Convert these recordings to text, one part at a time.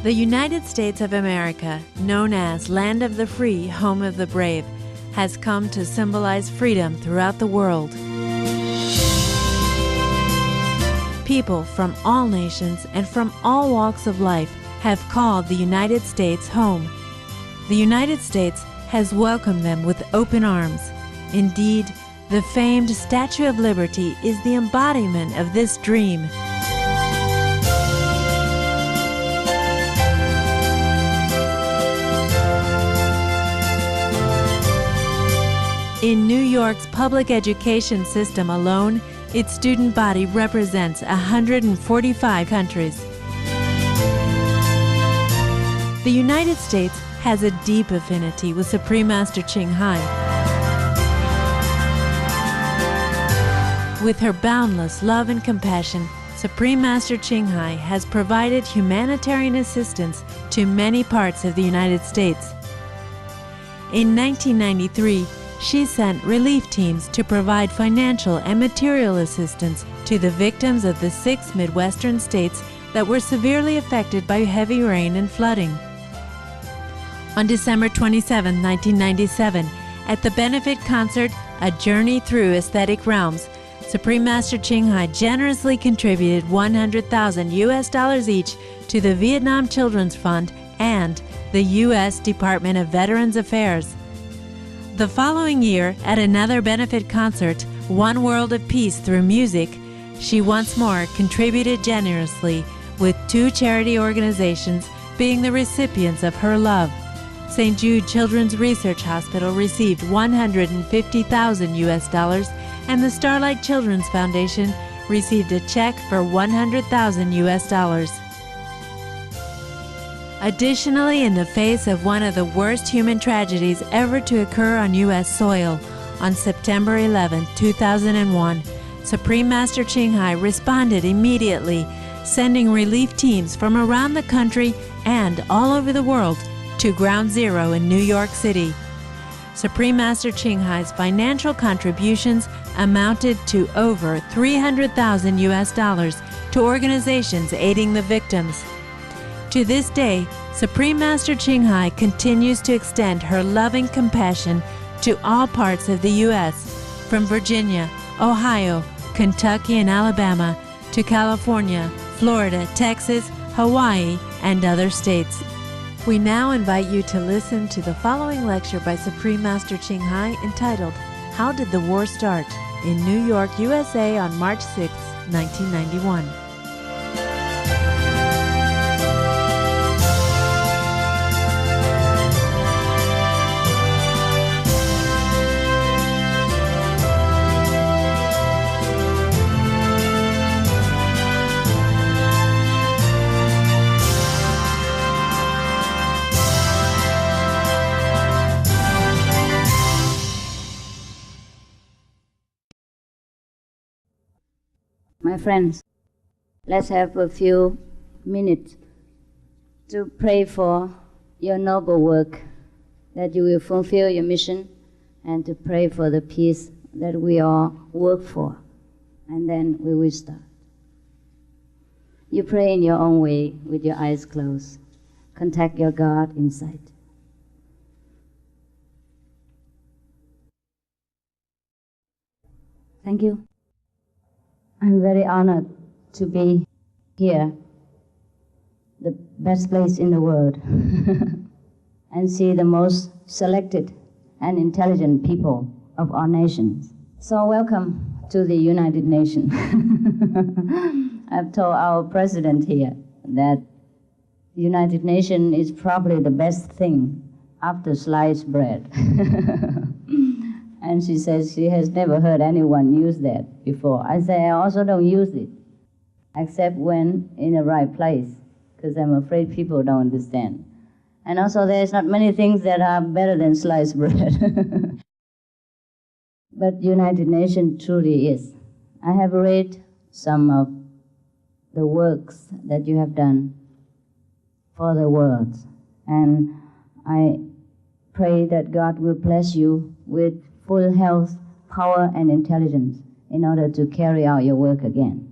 The United States of America, known as Land of the Free, Home of the Brave, has come to symbolize freedom throughout the world. People from all nations and from all walks of life have called the United States home. The United States has welcomed them with open arms. Indeed, the famed Statue of Liberty is the embodiment of this dream. In New York's public education system alone, its student body represents 145 countries. The United States has a deep affinity with Supreme Master Ching Hai. With her boundless love and compassion, Supreme Master Ching Hai has provided humanitarian assistance to many parts of the United States. In 1993, she sent relief teams to provide financial and material assistance to the victims of the 6 Midwestern states that were severely affected by heavy rain and flooding. On December 27, 1997, at the benefit concert, A Journey Through Aesthetic Realms, Supreme Master Ching Hai generously contributed $100,000 each to the Vietnam Children's Fund and the U.S. Department of Veterans Affairs. The following year, at another benefit concert, One World of Peace Through Music, she once more contributed generously, with 2 charity organizations being the recipients of her love. St. Jude Children's Research Hospital received $150,000 and the Starlight Children's Foundation received a check for $100,000. Additionally, in the face of one of the worst human tragedies ever to occur on U.S. soil, on September 11, 2001, Supreme Master Ching Hai responded immediately, sending relief teams from around the country and all over the world to Ground Zero in New York City. Supreme Master Ching Hai's financial contributions amounted to over $300,000 to organizations aiding the victims. To this day, Supreme Master Ching Hai continues to extend her loving compassion to all parts of the U.S., from Virginia, Ohio, Kentucky, and Alabama to California, Florida, Texas, Hawaii, and other states. We now invite you to listen to the following lecture by Supreme Master Ching Hai entitled, How Did the War Start? In New York, USA on March 6, 1991. My friends, let's have a few minutes to pray for your noble work, that you will fulfill your mission, and to pray for the peace that we all work for. And then we will start. You pray in your own way with your eyes closed. Contact your God inside. Thank you. I'm very honored to be here, the best place in the world, and see the most selected and intelligent people of our nations. So welcome to the United Nations. I've told our president here that the United Nations is probably the best thing after sliced bread. And she says she has never heard anyone use that before. I say I also don't use it, except when in the right place, because I'm afraid people don't understand. And also there's not many things that are better than sliced bread. But United Nations truly is. I have read some of the works that you have done for the world, and I pray that God will bless you with full health, power, and intelligence in order to carry out your work again.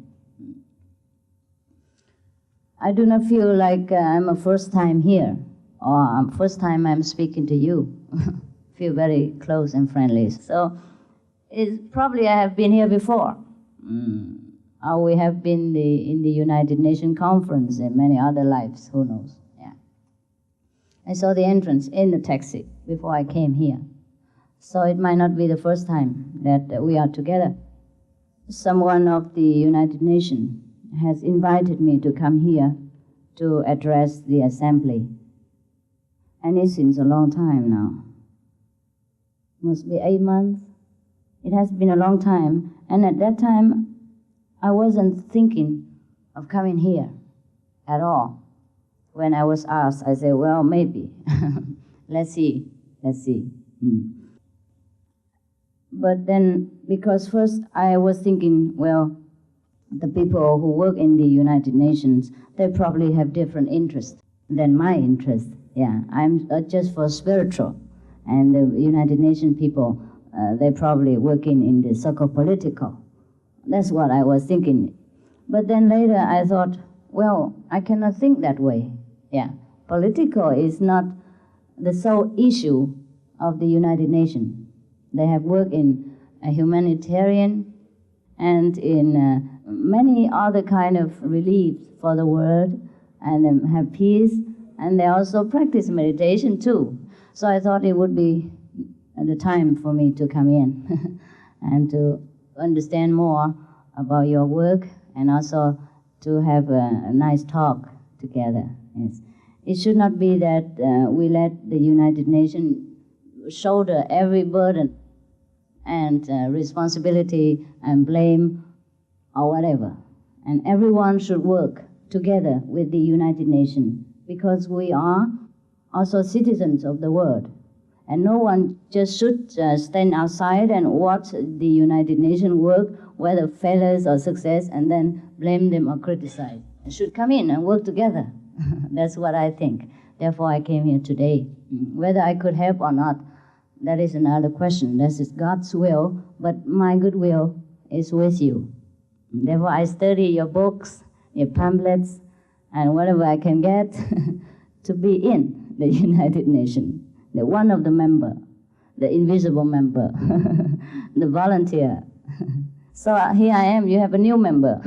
I do not feel like I'm a first time here, or first time I'm speaking to you. Feel very close and friendly. So probably I have been here before. Or we have been in the United Nations conference in many other lives, who knows. Yeah. I saw the entrance in the taxi before I came here. So it might not be the first time that we are together. Someone of the United Nations has invited me to come here to address the assembly. And it's since a long time now. Must be 8 months. It has been a long time. And at that time, I wasn't thinking of coming here at all. When I was asked, I said, well, maybe. Let's see. But then, because first I was thinking, well, the people who work in the United Nations, they probably have different interests than my interest. Yeah, I'm just for spiritual. And the United Nations people, they probably working in the socio-political. That's what I was thinking. But then later I thought, well, I cannot think that way. Yeah, political is not the sole issue of the United Nations. They have worked in a humanitarian and in many other kind of relief for the world, and have peace, and they also practice meditation too. So I thought it would be the time for me to come in and to understand more about your work, and also to have a nice talk together. Yes. It should not be that we let the United Nations shoulder every burden and responsibility and blame or whatever. And everyone should work together with the United Nations, because we are also citizens of the world. And no one just should stand outside and watch the United Nations work, whether failures or success, and then blame them or criticize. It should come in and work together. That's what I think. Therefore, I came here today. Whether I could help or not, that is another question. This is God's will, but my goodwill is with you. Therefore, I study your books, your pamphlets, and whatever I can get to be in the United Nations. The one of the member, the invisible member, the volunteer. So here I am, you have a new member.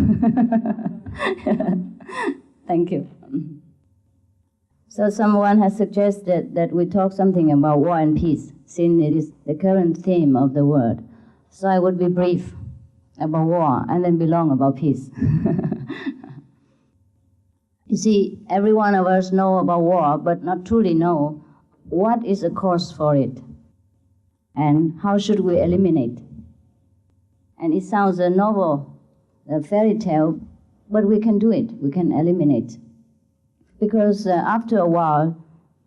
Thank you. So someone has suggested that we talk something about war and peace, since it is the current theme of the world. So I would be brief about war and then be long about peace. You see, every one of us know about war, but not truly know what is the cause for it and how should we eliminate. And it sounds a novel, a fairy tale, but we can do it. We can eliminate. Because after a while,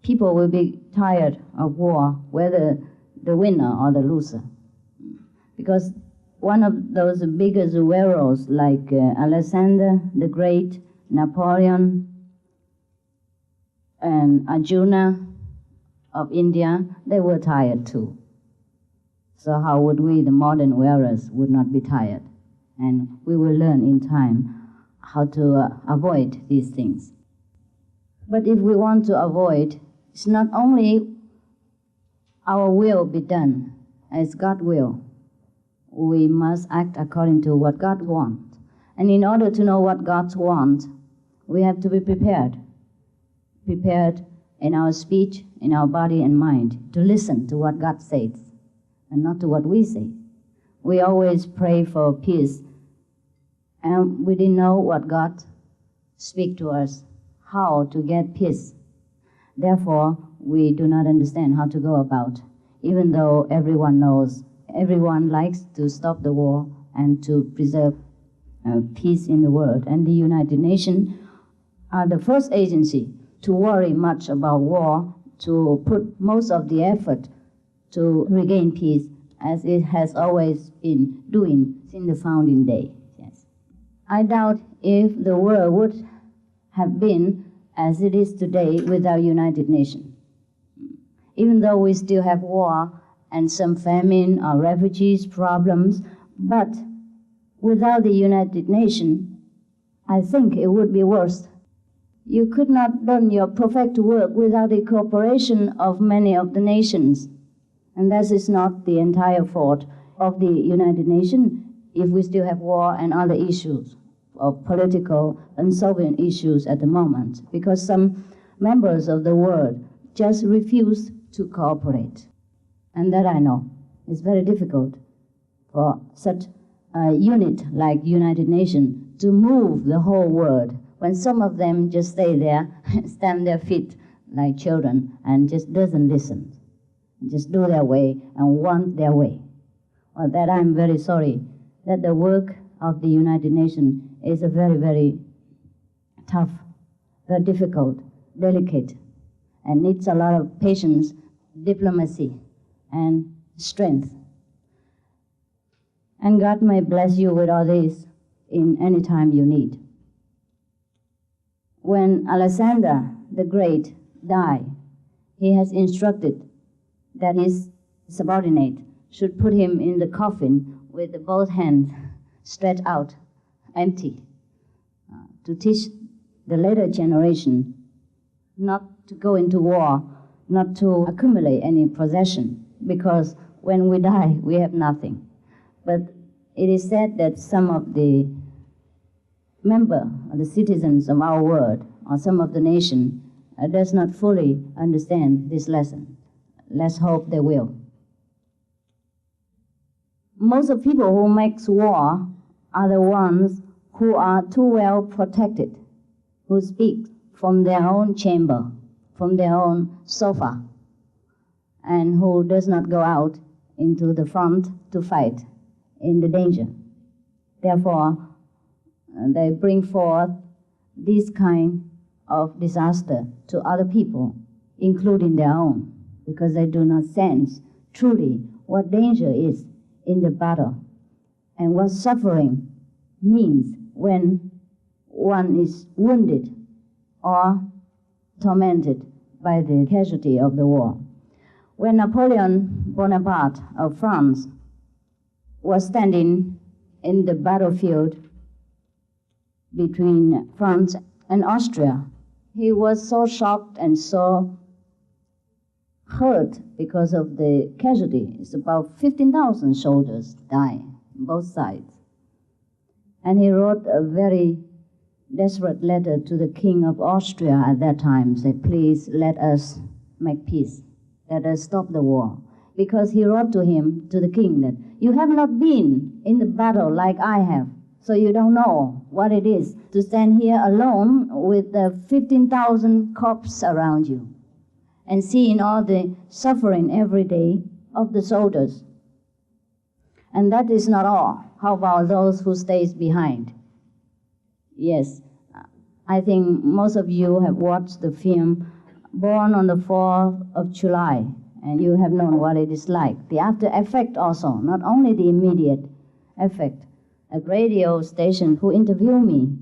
people will be tired of war, whether the winner or the loser. Because one of those biggest warriors like Alexander the Great, Napoleon, and Arjuna of India, they were tired too. So how would we, the modern warriors, would not be tired? And we will learn in time how to avoid these things. But if we want to avoid, it's not only our will be done as God will. We must act according to what God wants. And in order to know what God wants, we have to be prepared. Prepared in our speech, in our body and mind, to listen to what God says, and not to what we say. We always pray for peace, and we didn't know what God speaks to us, how to get peace. Therefore, we do not understand how to go about, even though everyone knows, everyone likes to stop the war and to preserve peace in the world. And the United Nations are the first agency to worry much about war, to put most of the effort to regain peace, as it has always been doing since the founding day. Yes. I doubt if the world would have been as it is today without United Nations. Even though we still have war and some famine or refugees problems, but without the United Nations, I think it would be worse. You could not done your perfect work without the cooperation of many of the nations. And that is not the entire fault of the United Nations if we still have war and other issues of political and sovereign issues at the moment, because some members of the world just refuse to cooperate. And that I know is very difficult for such a unit like United Nations to move the whole world when some of them just stay there, stand their feet like children and just doesn't listen, just do their way and want their way. Well, that I'm very sorry that the work of the United Nations is a very, very tough, very difficult, delicate, and needs a lot of patience, diplomacy, and strength. And God may bless you with all this in any time you need. When Alexander the Great died, he has instructed that his subordinate should put him in the coffin with both hands stretched out, empty, to teach the later generation not to go into war, not to accumulate any possession, because when we die, we have nothing. But it is said that some of the members, the citizens of our world, or some of the nation, does not fully understand this lesson. Let's hope they will. Most of the people who make war are the ones who are too well protected, who speak from their own chamber, from their own sofa, and who does not go out into the front to fight in the danger. Therefore, they bring forth this kind of disaster to other people, including their own, because they do not sense truly what danger is in the battle and what suffering means when one is wounded or tormented by the casualty of the war. When Napoleon Bonaparte of France was standing in the battlefield between France and Austria, he was so shocked and so hurt because of the casualty. It's about 15,000 soldiers died on both sides. And he wrote a very desperate letter to the King of Austria at that time, said, please let us make peace, let us stop the war. Because he wrote to him, to the king, that you have not been in the battle like I have, so you don't know what it is to stand here alone with the 15,000 corpses around you and seeing all the suffering every day of the soldiers. And that is not all. How about those who stays behind? Yes, I think most of you have watched the film Born on the 4th of July, and you have known what it is like. The after effect also, not only the immediate effect. A radio station who interviewed me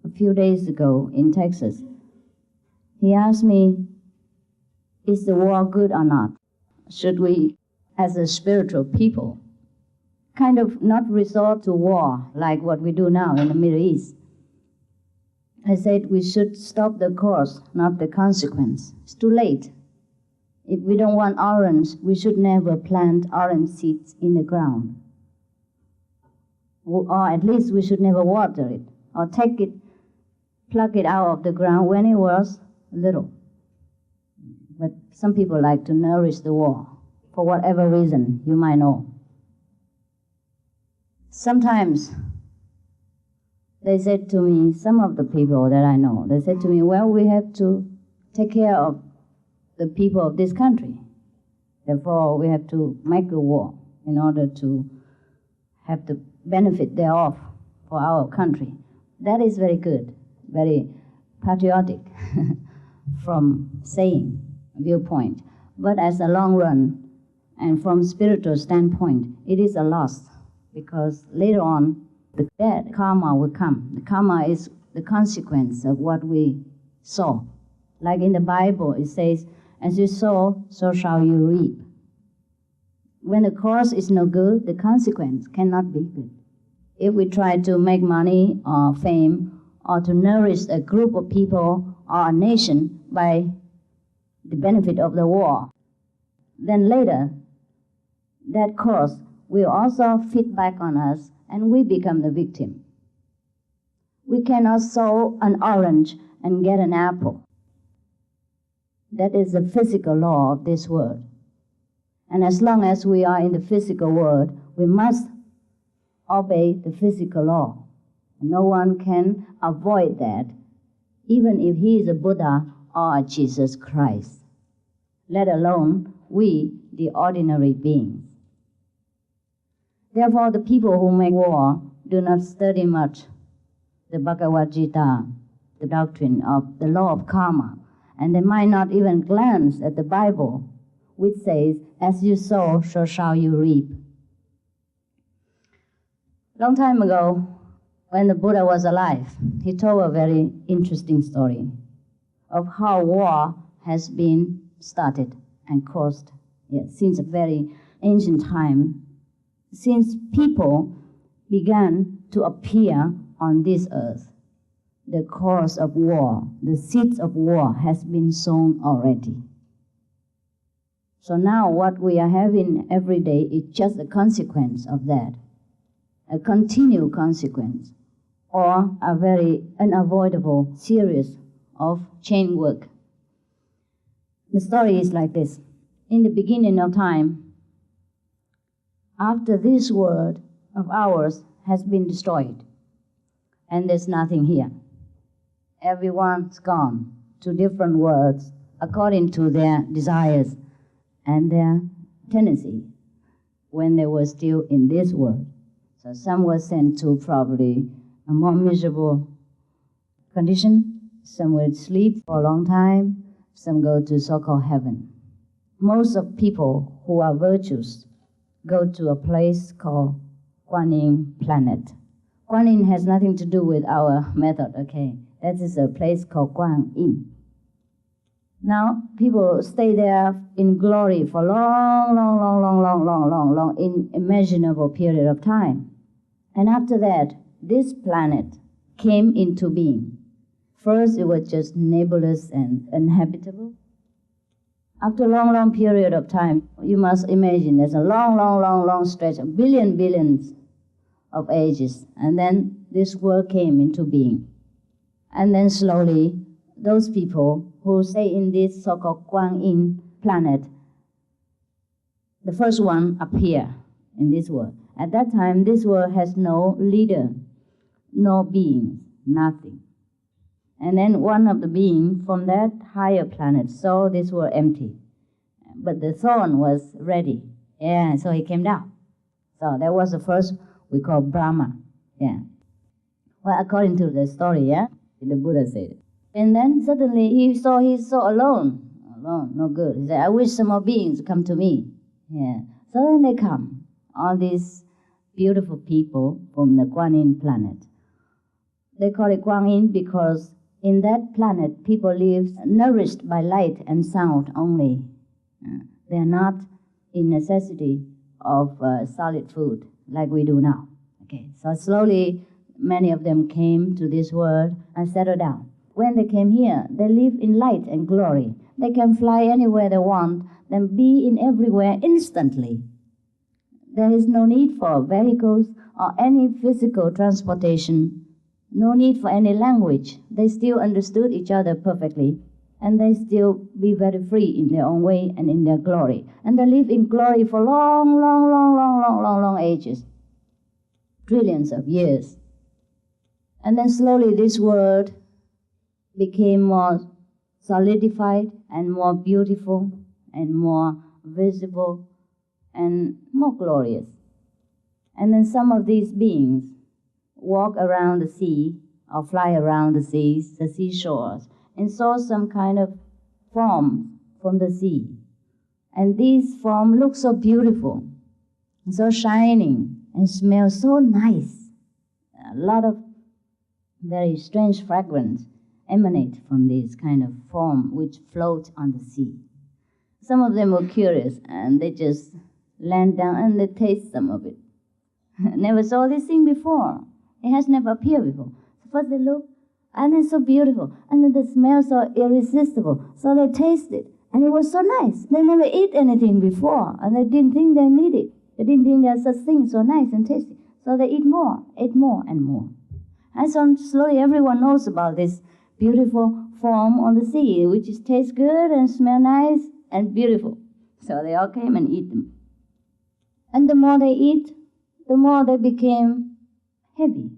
a few days ago in Texas, he asked me, is the war good or not? Should we, as a spiritual people, kind of not resort to war like what we do now in the Middle East? I said we should stop the cause, not the consequence. It's too late. If we don't want orange, we should never plant orange seeds in the ground. Or at least we should never water it, or take it, pluck it out of the ground when it was little. But some people like to nourish the war, for whatever reason you might know. Sometimes they said to me, some of the people that I know, they said to me, well, we have to take care of the people of this country. Therefore, we have to make a war in order to have the benefit thereof for our country. That is very good, very patriotic from saying viewpoint. But as a long run, and from spiritual standpoint, it is a loss, because later on, the bad karma will come. The karma is the consequence of what we sow. Like in the Bible, it says, as you sow, so shall you reap. When the cause is no good, the consequence cannot be good. If we try to make money or fame or to nourish a group of people or a nation by the benefit of the war, then later that cause will also feed back on us and we become the victim. We cannot sow an orange and get an apple. That is the physical law of this world. And as long as we are in the physical world, we must obey the physical law. No one can avoid that, even if he is a Buddha or a Jesus Christ, let alone we, the ordinary beings. Therefore, the people who make war do not study much the Bhagavad Gita, the doctrine of the law of karma, and they might not even glance at the Bible, which says, as you sow, so shall you reap. Long time ago, when the Buddha was alive, he told a very interesting story of how war has been started and caused since a very ancient time, since people began to appear on this earth. The cause of war, the seeds of war has been sown already. So now what we are having every day is just a consequence of that, a continued consequence, or a very unavoidable series of chain work. The story is like this. In the beginning of time, after this world of ours has been destroyed, and there's nothing here, everyone's gone to different worlds according to their desires and their tendency when they were still in this world. So some were sent to probably a more miserable condition, some will sleep for a long time, some go to so-called heaven. Most of people who are virtuous go to a place called Guanyin planet. Guanyin has nothing to do with our method, okay? That is a place called Guanyin. Now, people stay there in glory for long, inimaginable period of time. And after that, this planet came into being. First, it was just nebulous and uninhabitable. After a long period of time, you must imagine there's a long stretch of billions of ages. And then this world came into being. And then slowly, those people who stay in this so-called Guanyin planet, the first one appear in this world. At that time, this world has no leader, no being, nothing. And then one of the beings from that higher planet saw this world empty. But the throne was ready. Yeah, so he came down. So that was the first we call Brahma. Yeah. Well, according to the story, yeah, the Buddha said it. And then suddenly he saw he's so alone, no good. He said, I wish some more beings come to me. Yeah. So then they come, all these beautiful people from the Guanyin planet. They call it Guanyin because in that planet people live nourished by light and sound only. They are not in necessity of solid food like we do now. Okay. So slowly many of them came to this world and settled down. When they came here, they live in light and glory. They can fly anywhere they want, then be in everywhere instantly. There is no need for vehicles or any physical transportation, no need for any language. They still understood each other perfectly, and they still be very free in their own way and in their glory. And they live in glory for long ages, trillions of years. And then slowly this world became more solidified and more beautiful and more visible and more glorious. And then some of these beings walk around the sea or fly around the seas, the seashores, and saw some kind of form from the sea. And these forms look so beautiful, so shining, and smell so nice. A lot of very strange fragrance emanate from this kind of form which float on the sea. Some of them were curious and they just land down and they taste some of it. Never saw this thing before. It has never appeared before. So first they look, And it's so beautiful. And then the smell so irresistible. So they tasted. And it was so nice. They never ate anything before. And they didn't think they needed it. They didn't think there's such thing so nice and tasty. So they ate more and more. And so slowly everyone knows about this beautiful form on the sea, which is tastes good and smell nice and beautiful. So they all came and eat them. And the more they eat, the more they became heavy.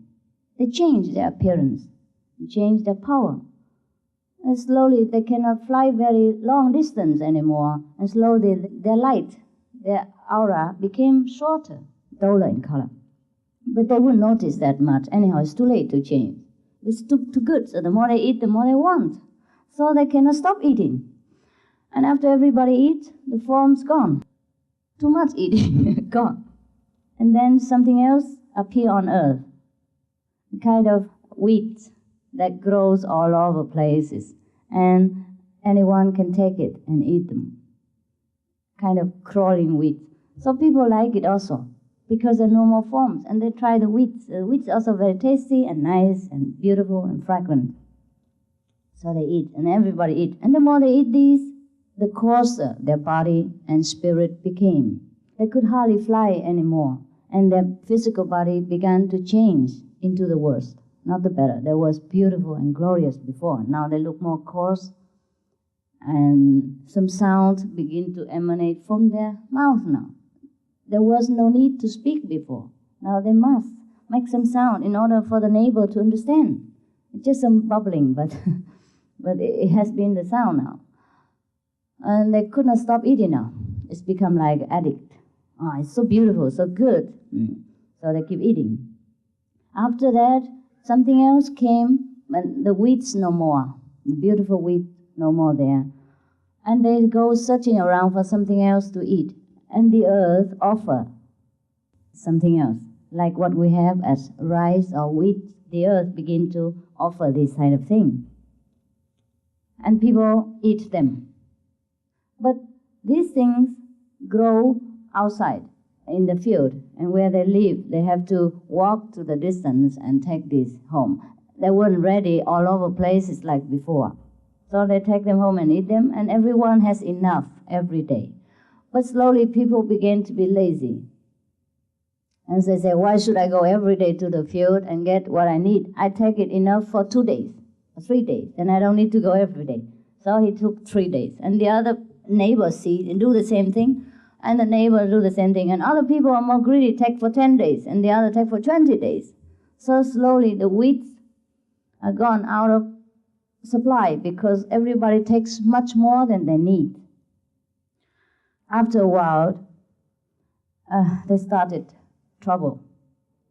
They changed their appearance. They changed their power. And slowly they cannot fly very long distance anymore. And slowly their light, their aura became shorter, duller in color. But they wouldn't notice that much. Anyhow, it's too late to change. It's too good. So the more they eat, the more they want. So they cannot stop eating. And after everybody eats, the form's gone. Too much eating, gone. And then something else appear on earth. A kind of wheat that grows all over places. And anyone can take it and eat them. Kind of crawling wheat. So people like it also, because there are no more forms. And they try the wheat. The wheat's also very tasty and nice and beautiful and fragrant. So they eat, and everybody eat. And the more they eat these, the coarser their body and spirit became. They could hardly fly anymore, and their physical body began to change into the worst, not the better. They was beautiful and glorious before. Now they look more coarse, and some sound begin to emanate from their mouth now. There was no need to speak before. Now they must make some sound in order for the neighbor to understand. It's just some bubbling, but it has been the sound now. And they could not stop eating now. It's become like addict. Oh, it's so beautiful, so good. So they keep eating. After that, something else came, and the wheat's no more. The beautiful wheat no more there. And they go searching around for something else to eat. And the earth offer something else. Like what we have as rice or wheat, the earth begin to offer this kind of thing. And people eat them. But these things grow outside in the field, and where they live, they have to walk to the distance and take this home. They weren't ready all over places like before. So they take them home and eat them, and everyone has enough every day. But slowly people began to be lazy. And they say, why should I go every day to the field and get what I need? I take it enough for 2 days, or 3 days, and I don't need to go every day. So he took 3 days. And the other neighbors see and do the same thing, and the neighbors do the same thing. And other people are more greedy, take for 10 days, and the other take for 20 days. So slowly the wheats are gone out of supply because everybody takes much more than they need. After a while, they started trouble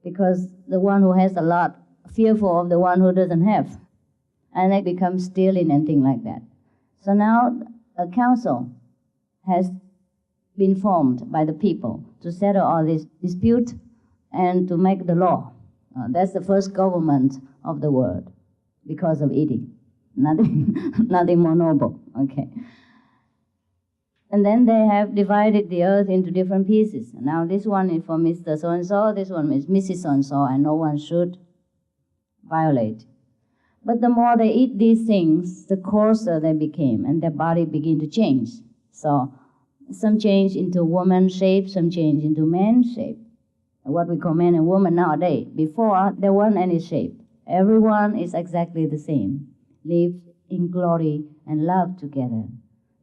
because the one who has a lot fearful of the one who doesn't have, and they become stealing and things like that. So now a council has been formed by the people to settle all this dispute and to make the law. That's the first government of the world because of eating. Nothing more noble. Okay. And then they have divided the earth into different pieces. Now this one is for Mr. So-and-so, this one is Mrs. So-and-so, and no one should violate. But the more they eat these things, the coarser they became, and their body began to change. So some change into woman shape, some change into man shape. What we call man and woman nowadays. Before, there weren't any shape. Everyone is exactly the same. Live in glory and love together.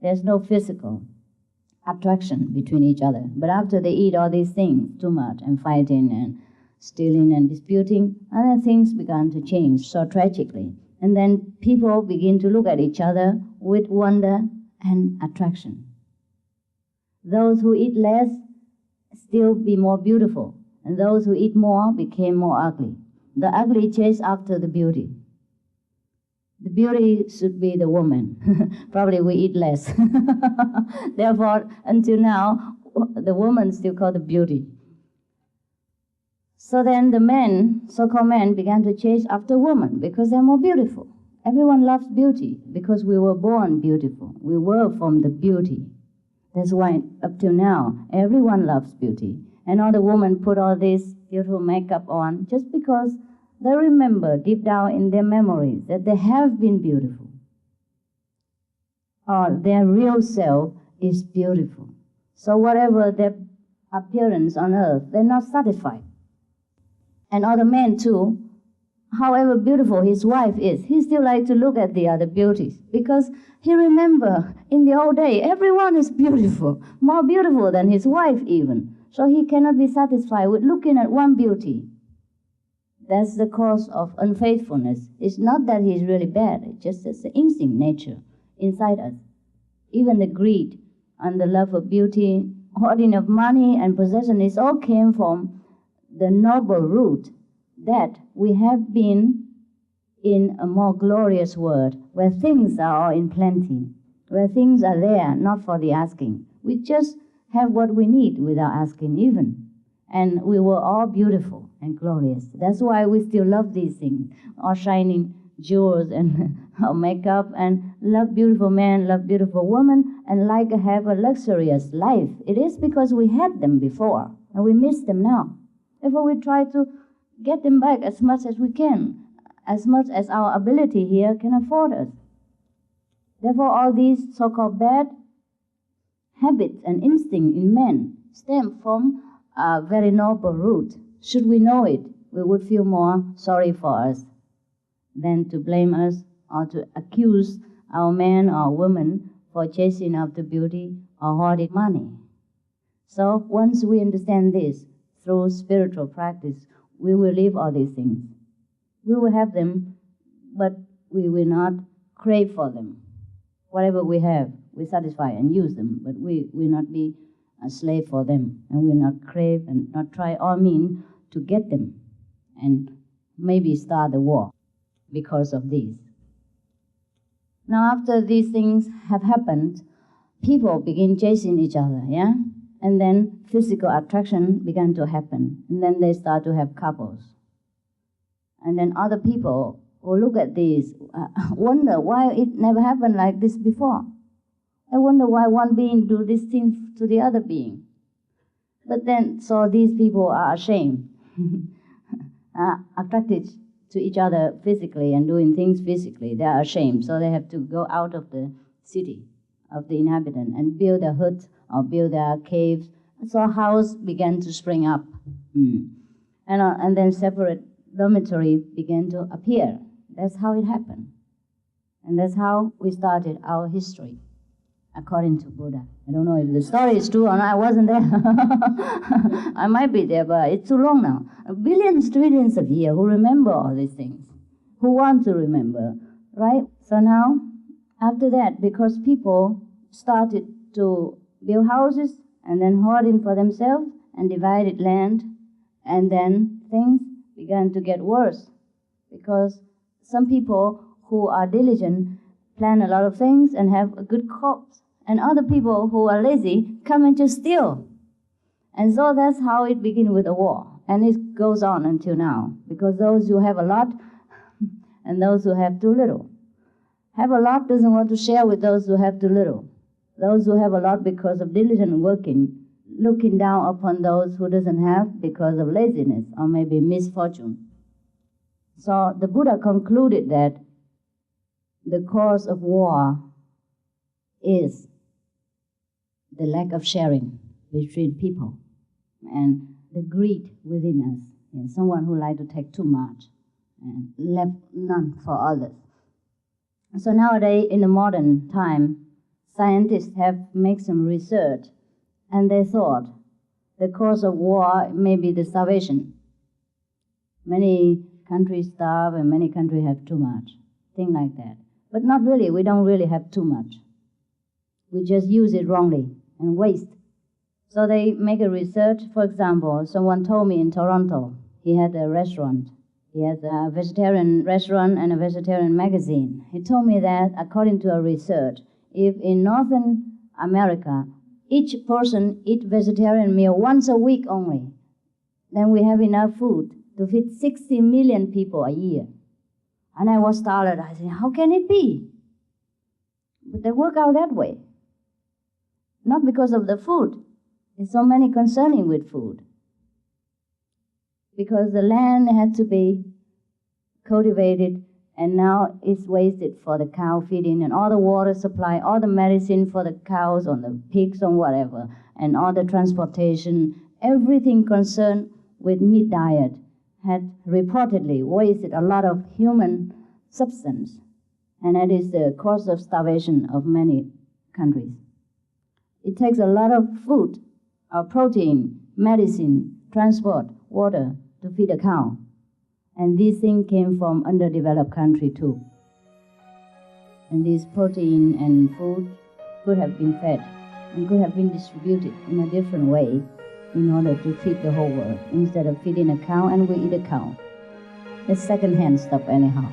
There's no physical attraction between each other. But after they eat all these things too much, and fighting and stealing and disputing, other things began to change so tragically. And then people begin to look at each other with wonder and attraction. Those who eat less still be more beautiful, and those who eat more became more ugly. The ugly chased after the beauty. The beauty should be the woman. Probably we eat less. Therefore, until now, the woman is still called the beauty. So then the men, so-called men, began to chase after women because they're more beautiful. Everyone loves beauty because we were born beautiful. We were from the beauty. That's why up till now, everyone loves beauty. And all the women put all this beautiful makeup on just because they remember deep down in their memories that they have been beautiful, or their real self is beautiful. So whatever their appearance on earth, they're not satisfied. And other men too, however beautiful his wife is, he still likes to look at the other beauties, because he remember in the old day, everyone is beautiful, more beautiful than his wife even. So he cannot be satisfied with looking at one beauty. That's the cause of unfaithfulness. It's not that he's really bad, it's just it's the instinct nature inside us. Even the greed and the love of beauty, hoarding of money and possession, it all came from the noble root that we have been in a more glorious world where things are all in plenty, where things are there, not for the asking. We just have what we need without asking even. And we were all beautiful and glorious. That's why we still love these things, all shining jewels and makeup, and love beautiful men, love beautiful women, and like to have a luxurious life. It is because we had them before, and we miss them now. Therefore we try to get them back as much as we can, as much as our ability here can afford us. Therefore all these so-called bad habits and instincts in men stem from a very noble root. Should we know it, we would feel more sorry for us than to blame us or to accuse our men or women for chasing after beauty or hoarding money. So once we understand this through spiritual practice, we will leave all these things. We will have them, but we will not crave for them. Whatever we have, we satisfy and use them, but we will not be a slave for them, and we will not crave and not try all means to get them, and maybe start the war because of these. Now after these things have happened, people begin chasing each other, yeah? And then physical attraction began to happen, and then they start to have couples. And then other people who look at this wonder why it never happened like this before. I wonder why one being do this thing to the other being. But then, so these people are ashamed, attracted to each other physically and doing things physically. They are ashamed, so they have to go out of the city, of the inhabitant, and build a hut or build their caves. So a house began to spring up. And then separate dormitory began to appear. That's how it happened. And that's how we started our history, according to Buddha. I don't know if the story is true or not. I wasn't there. I might be there, but it's too long now. Billions, trillions of years who remember all these things, who want to remember, right? So now, after that, because people started to build houses and then hoarding for themselves and divided land, and then things began to get worse, because some people who are diligent plan a lot of things and have a good crops, and other people who are lazy come and just steal. And so that's how it begins with a war, and it goes on until now, because those who have a lot and those who have too little. Have a lot doesn't want to share with those who have too little. Those who have a lot because of diligent working, looking down upon those who doesn't have because of laziness or maybe misfortune. So the Buddha concluded that the cause of war is the lack of sharing between people and the greed within us. And someone who likes to take too much and left none for others. So nowadays, in the modern time, scientists have made some research, and they thought the cause of war may be the starvation. Many countries starve and many countries have too much, things like that. But not really, we don't really have too much. We just use it wrongly and waste. So they make a research. For example, someone told me in Toronto, he had a restaurant. He has a vegetarian restaurant and a vegetarian magazine. He told me that according to a research, if in Northern America, each person eats vegetarian meal once a week only, then we have enough food to feed 60 million people a year. And I was startled. I said, how can it be? But they work out that way. Not because of the food. There's so many concerning with food. Because the land had to be cultivated, and now it's wasted for the cow feeding and all the water supply, all the medicine for the cows or the pigs or whatever, and all the transportation, everything concerned with meat diet had reportedly wasted a lot of human substance, and that is the cause of starvation of many countries. It takes a lot of food, protein, medicine, transport, water to feed a cow. And these things came from underdeveloped country too. And this protein and food could have been fed and could have been distributed in a different way in order to feed the whole world, instead of feeding a cow and we eat a cow. It's second-hand stuff anyhow.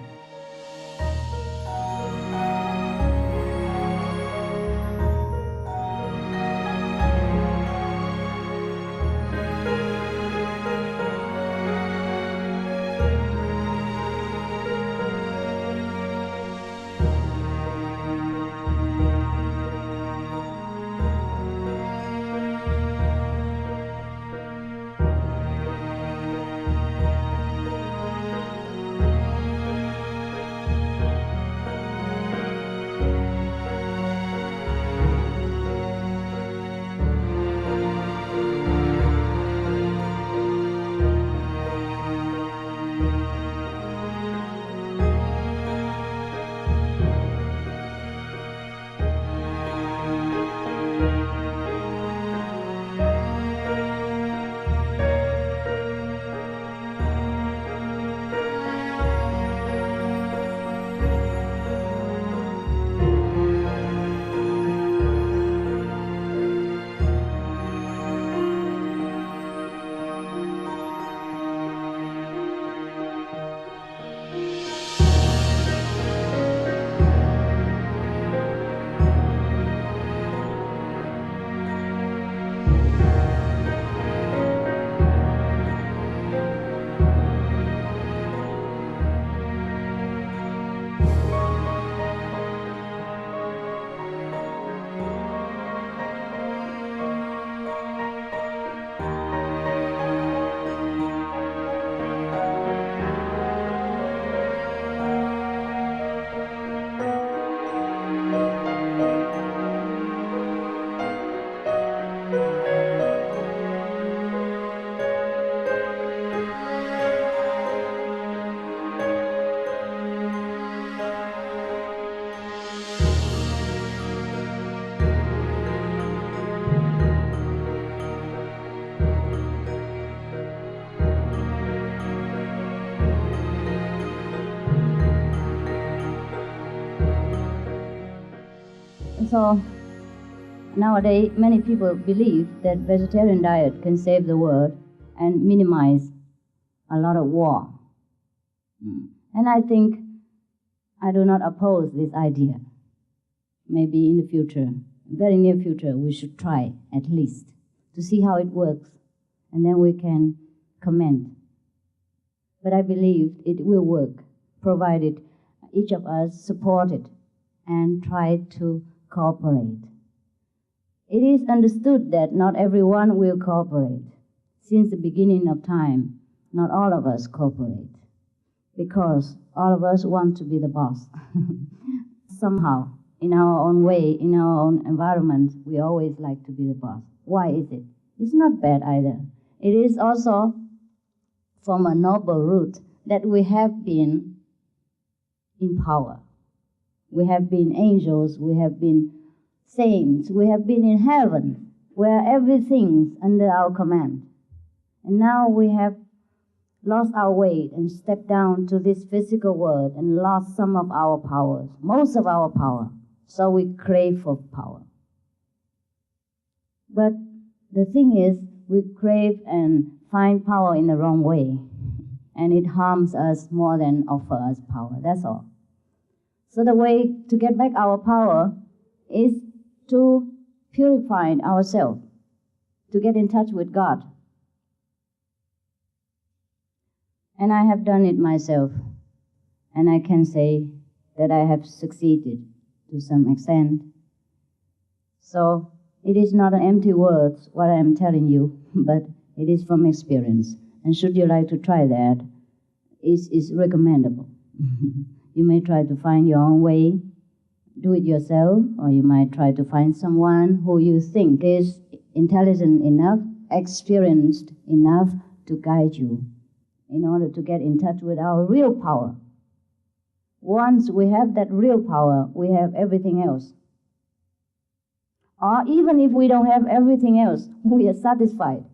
So nowadays, many people believe that vegetarian diet can save the world and minimize a lot of war. And I think I do not oppose this idea. Maybe in the future, very near future, we should try at least to see how it works, and then we can comment. But I believe it will work, provided each of us support it and try to cooperate. It is understood that not everyone will cooperate. Since the beginning of time, not all of us cooperate, because all of us want to be the boss. Somehow, in our own way, in our own environment, we always like to be the boss. Why is it? It's not bad either. It is also from a noble root that we have been in power. We have been angels, we have been saints, we have been in heaven, where everything's under our command. And now we have lost our way and stepped down to this physical world and lost some of our powers, most of our power. So we crave for power. But the thing is, we crave and find power in the wrong way, and it harms us more than offers us power, that's all. So the way to get back our power is to purify ourselves, to get in touch with God. And I have done it myself, and I can say that I have succeeded to some extent. So it is not an empty words what I am telling you, but it is from experience. And should you like to try that, is recommendable. You may try to find your own way, do it yourself, or you might try to find someone who you think is intelligent enough, experienced enough to guide you in order to get in touch with our real power. Once we have that real power, we have everything else. Or even if we don't have everything else, we are satisfied.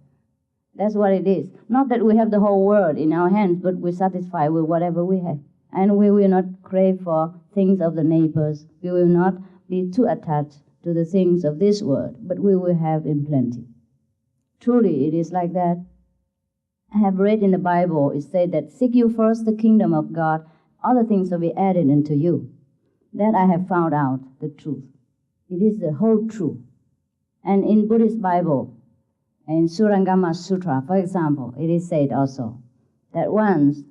That's what it is. Not that we have the whole world in our hands, but we're satisfied with whatever we have. And we will not crave for things of the neighbors. We will not be too attached to the things of this world, but we will have in plenty. Truly, it is like that. I have read in the Bible, it said that seek you first the kingdom of God, other things will be added unto you. That I have found out the truth. It is the whole truth. And in Buddhist Bible, in Surangama Sutra, for example, it is said also that once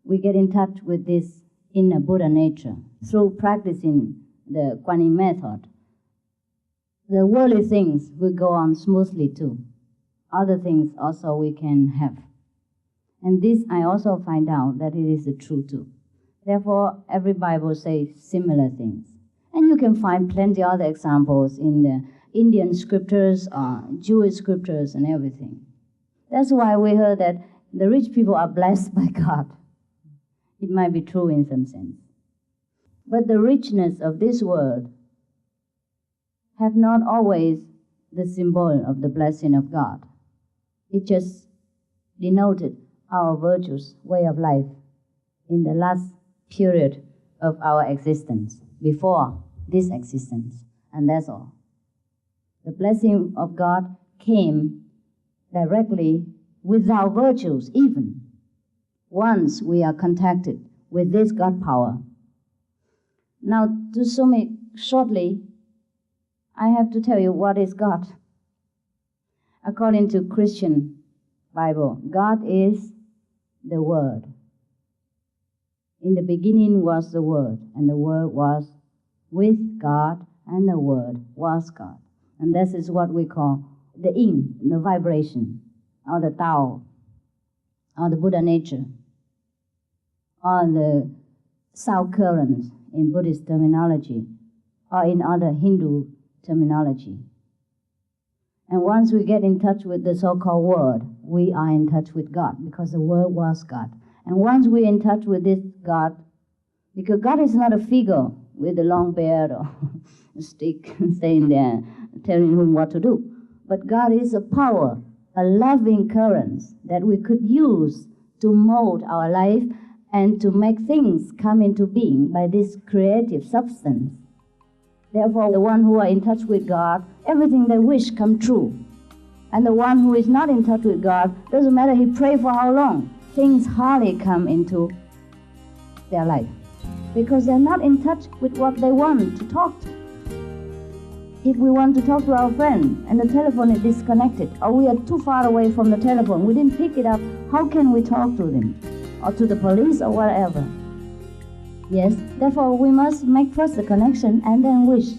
we get in touch with this inner Buddha nature through practicing the Kuan Yin method, the worldly things will go on smoothly too. Other things also we can have. And this I also find out that it is the truth too. Therefore, every Bible says similar things. And you can find plenty other examples in the Indian scriptures, Jewish scriptures, and everything. That's why we heard that the rich people are blessed by God. It might be true in some sense. But the richness of this world have not always the symbol of the blessing of God. It just denoted our virtuous way of life in the last period of our existence, before this existence, and that's all. The blessing of God came directly without virtues even, once we are contacted with this God power. Now, to sum it shortly, I have to tell you what is God. According to Christian Bible, God is the Word. In the beginning was the Word, and the Word was with God, and the Word was God. And this is what we call the yin, the vibration, or the Tao, or the Buddha nature, or the sound current in Buddhist terminology, or in other Hindu terminology. And once we get in touch with the so-called Word, we are in touch with God, because the Word was God. And once we're in touch with this God, because God is not a figure with a long beard or a stick staying there telling him what to do. But God is a power, a loving current that we could use to mold our life and to make things come into being by this creative substance. Therefore, the one who are in touch with God, everything they wish come true. And the one who is not in touch with God, doesn't matter he pray for how long, things hardly come into their life, because they're not in touch with what they want to talk to. If we want to talk to our friend and the telephone is disconnected, or we are too far away from the telephone, we didn't pick it up, how can we talk to them? Or to the police or whatever? Yes, therefore we must make first the connection and then wish.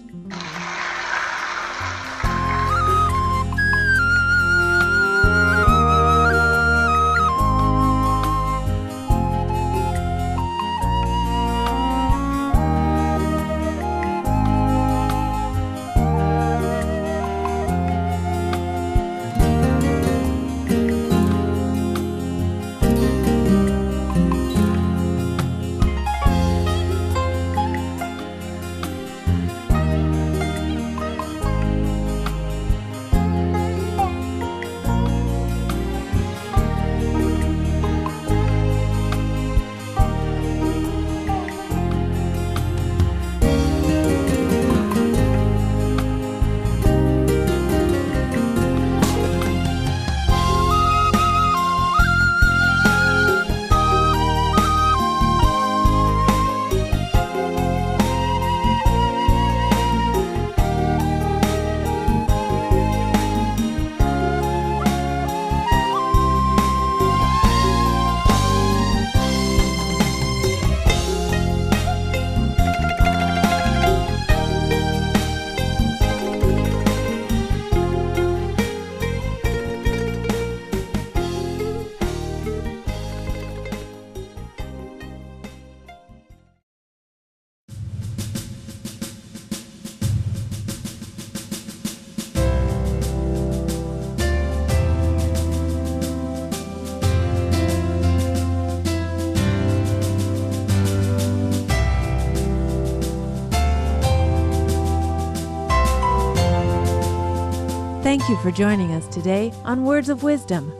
Thank you for joining us today on Words of Wisdom.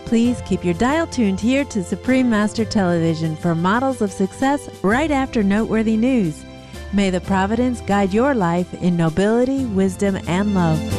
Please keep your dial tuned here to Supreme Master Television for models of success right after noteworthy news. May the providence guide your life in nobility, wisdom, and love.